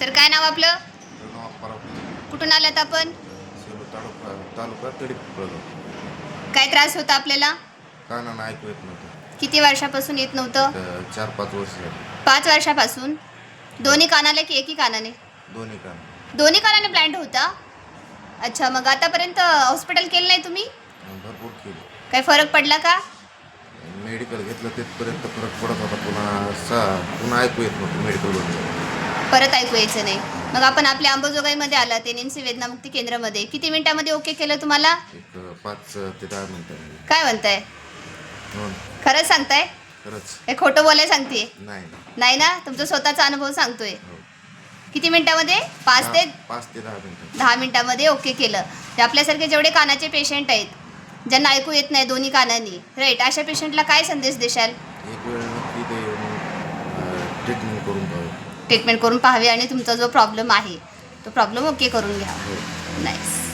Sir काय नाव आपलं? नाव परब कुठून आलात आपण? सेलू तालुका तडी काय त्रास होता आपल्याला? कानानं ऐकू येत नव्हतं. किती वर्षापासून येत नव्हतं? 4-5 वर्ष झाली. 5 वर्षापासून. दोन्ही कानाला की एकी कानाने? दोन्ही कान दोन्ही कानाने ब्लाइंड होता. अच्छा, मग आतापर्यंत हॉस्पिटल केलं नाही तुम्ही? भरपूर केली. काही फरक पडला का? मेडिकल घेतलं तिथपर्यंत फरक पडत होता. पुन्हा ऐकू येत नव्हतं मेडिकलमध्ये. परत ऐकू यायचं नाही. मग आपण आपल्या अंबाजोगाईमध्ये आलात NMC वेदनामुक्ती केंद्रामध्ये. किती मिनिटामध्ये ओके केलं तुम्हाला? एक 5 ते 10 मिनिटं. काय म्हणताय? हो खरंच सांगताय? खरंच हे खोटं बोलाय सांगते? नाही. नाही ना, तुमचा स्वतःचा अनुभव सांगतोय. हो. किती मिनिटामध्ये? 5 ते 10 मिनिटं. 10 मिनिटामध्ये ओके केलं. ते आपल्यासारखे जेवढे कानाचे पेशंट आहेत, ज्यांना ऐकू येत नाही दोन्ही कानांनी, राईट, अशा पेशंटला काय संदेश देशाल? एक वेळ नक्की ते ट्रीटमेंट करून पाहू. ट्रीटमेंट करून पाहावी आणि तुमचा जो प्रॉब्लेम आहे तो प्रॉब्लेम ओके करून घ्या. हो. नाईस.